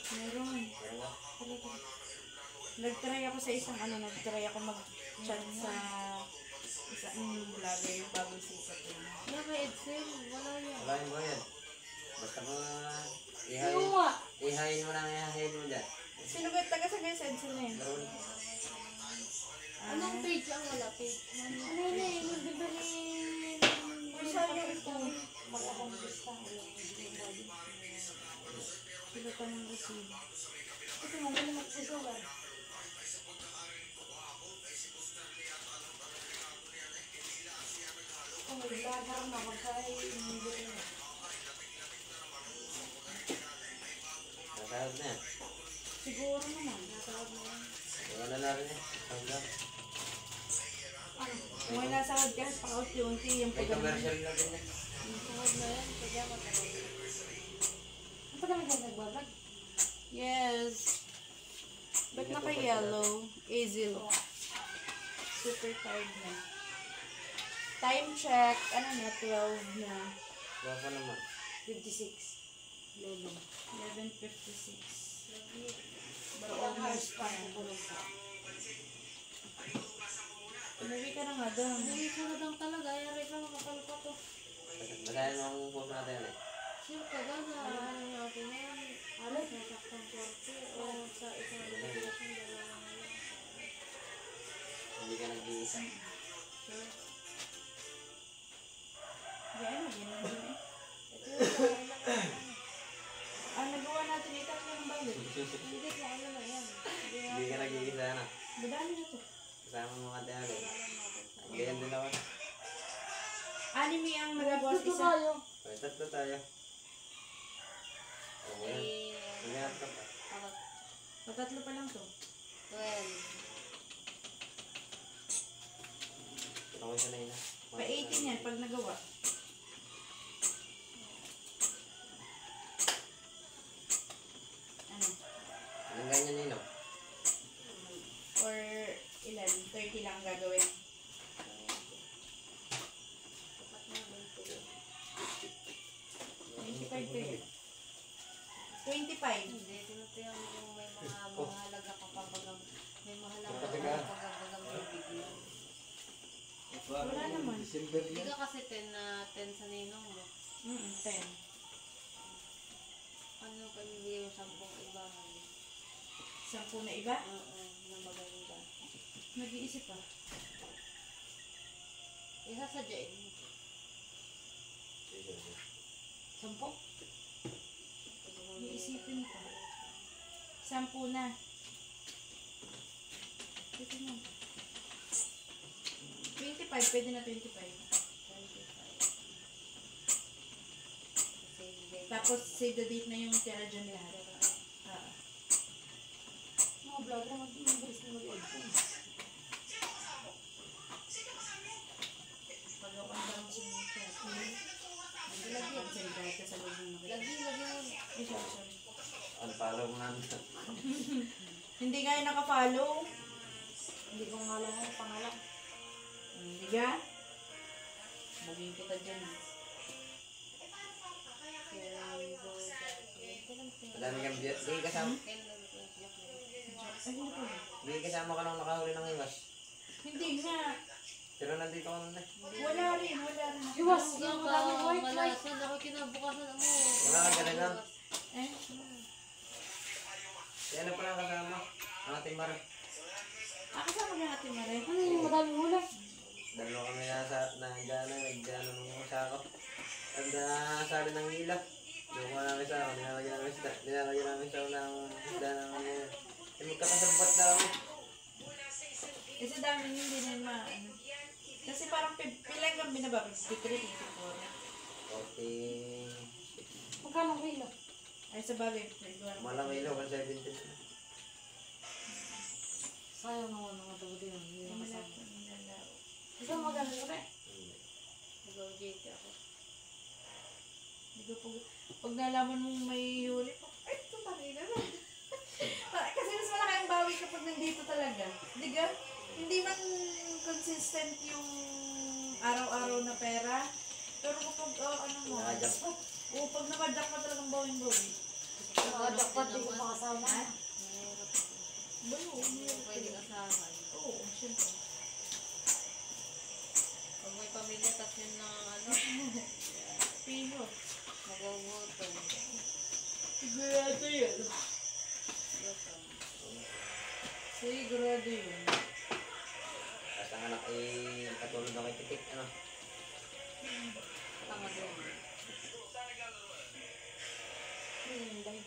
Meron. Nag-try ako sa isang nag-try ako mag-chat sa isang vlogger bago sikat yun. Wala may Edsel, wala yan. Wala yung bayad. Basta mo ihayin mo lang ihayin mo dyan. Sino ba taga sa guys Edson na yun? Anong page ang wala page? Ano yun eh, nagbibalin. Masyado ito. Mag-akampista. Sila pa ng receive. Ito mo, wala magsusuwa. Kung naglagar na, magkain, hindi rin. Nasahod na yan. Siguro naman. Nasahod na yan. Wala na rin eh. Hanggang. Kung may nasahod ka, pa-unti-unti yung May commercial na din eh. Nasahod na yan, kaya matagal. Ang pala may nagbalag? Yes. Ba't naka-yellow? Azil. Super tired na. Time check. Ano na? 12 na. Baka naman. 56. 11:56. But almost pa na. Umuwi ka na nga doon. Hindi ko na lang talaga. Yari ka makapalo pa to. Magayon mo ang post natin eh. Sure ka ba na ano natin yan? Alas, nasaktang 40 o sa isang relasyon dalawa na lang. Hindi ka nag-iisa. Sure. Yan, ganyan din eh. Ito yung kailangan. Ang nagawa natin ito ng balik. Hindi ko ano na yan. Hindi ka nag-iisa na. Badami na to. Kasama mo mga tayo. Ganyan din ako. Anime ang nagagawa sa Ito isa. tayo. Okay, tatlo tayo. Oo yan. Ganyan ka pa. Patatlo pa lang to. 12. Ako isa na yun ah. Pa-18 yan pag nagawa. Ano? Anong ganyan nino? Or ilan? 30 lang gagawin. Dapat na 25 to yun. 25. Hindi, tinutuyang mo yung may mga mahalaga kapapagang may mahalaga kapapagang bibigyan. Wala naman. Hindi ka kasi 10 sa ninong mo. 10. Ano ka bibigay yung 10 iba? 10 na iba? Oo, na maganda. Nag-iisip pa. Isa sa Jane. 10? Iisipin ko. 10 na. Ito na. 25. Pwede na 25. 25. Save date. Tapos save the date na yung tira dyan lahat. Mga vlog na mag-imbis na mag-edit. Pag-awan ba ang sumikat? Lagi ang sa'yo ka sa loob ng nakita. Lagi mo. Ay, sorry. Unfollow mo na. Hindi nga yung nakafollow. Hindi ko nga alam ang pangalan. Hindi ka? Maging kita dyan. Madami kang biyot. Hindi kasama. Ay, hindi pa. Hindi kasama ka nung nakahuli ng iwas. Hindi nga. Pero nandito ka nun eh. Wala rin. Iwas! Yung maraming white. Malasan ako kinabukasan mo. Wala ka talaga. Eh? Kaya na pala kasama. Ang ating mara. Kasama nga natin Maray. Ano yung madaming hula? Dalawa kami nagdano nung sako. At nasali ng ilaw. Yung mga namin sako, nilalagyan namin sako ng isda ng magkakasabat dami. Kasi dami hindi na maano. Kasi parang pilang kang binaba. 53, 54. Okay. Magkano ang kilo? Ay, sa bagay. Malang ilaw, 170. Sayang naman mga tabutin. Hindi na Wala kasama. po nilalao. Ikaw magkano ko rin? Nag-OJT ako. Hindi ko pag nalaman mong may huli, ay, ito tangina na. Kasi mas malaki ang bawi kapag nandito talaga. Hindi ka? Hindi man consistent yung araw-araw na pera. Pero kapag, ano mo, Nakajak. pag nakajak ka talagang bawing-bawi. Dapat di ko makasama. Mahirap. Bayo, mahirap. Pwede kasama. Oo, syempre. Pag may pamilya, tas yun na ano, Pino. magugutom. Sigurado yun. Gutom. Sigurado yun. Tapos ang anak ay katulad ng kay Titik, ano? Tama din. Dahil.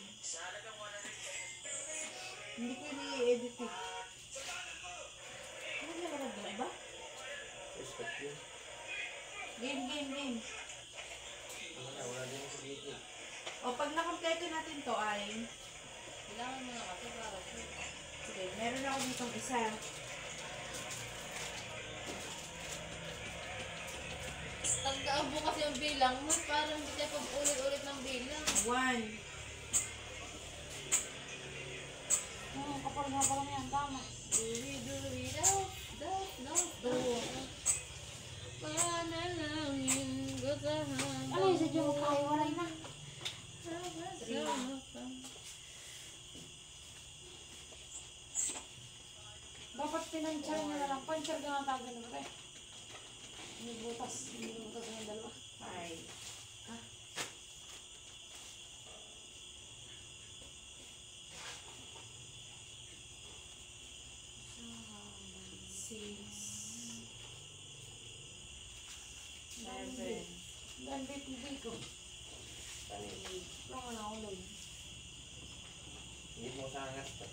Hindi ko i-edit eh. Ano na naman doon? Iba? Respect yun. Game. Wala din sa video. O, pag nakompleto natin to ay, Kailangan mo na kasi para sa'yo. sige, meron ako ditong isa. Tandaan mo kasi yung bilang mo, parang hindi tayo pag-ulit-ulit ng bilang. 1. Kapag nga pala yan, tama. Duri, daw. 2. Panalangin ko sa hanggang. Ano yung sadyo mo kahiwalay na? Dapat pinansyal nyo na lang. Pansyal ka nga tawag ganun rin. May butas ng dalawa. 5. 6. 7. Dan bit ko. Tanin. Wala nga ako lang. Hindi mo sa angas to. 9.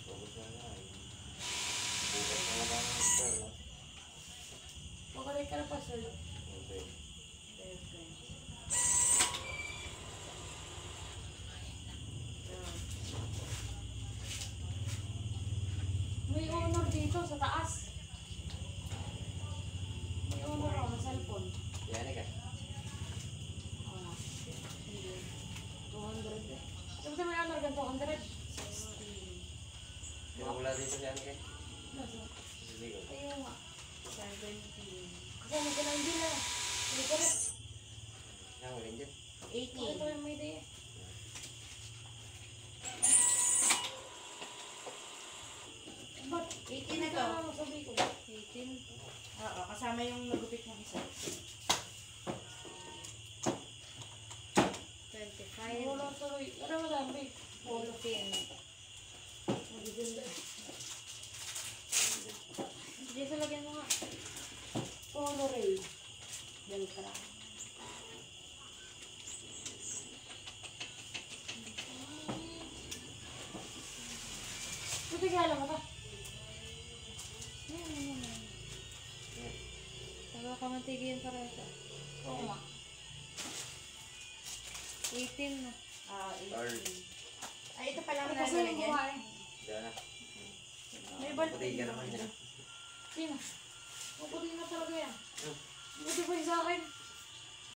Pagod na nga. Bukas na nga lang ang sir, no? Pagkalay ka na pa sir. Okay. 11. May honor dito sa taas. May honor ako sa cellphone. Yan ka. Ah, hindi. 200 eh. Sabi may honor gan 200. 16. Pero wala dito si Anke. Nasa? Hindi ko. Ayun nga. 17. Kasi may ka lang din eh. Hindi ko rin. Yan, wala dyan. Ito 18. yung may day eh. Ba't? 18 na to. Ano sabi ko? 18. Oo, kasama yung nagupit ng isa. 25. Wala tuloy. Ano mo dami? Polo. 14. Magiganda. Sige, sa lagyan mo nga. Polo Ray. Beltra. Puti kaya lang ito. Yan, ano naman. Saka ka matigyan para ito. Oo nga. 18 na. Ah, Third. 18. Ay, ito pala ang Kasi yung nalagyan. kumain. Diyan na. May balik Puti ka naman yan. Sino? Puputi na talaga yan. Hmm. Buti pa yung sa akin.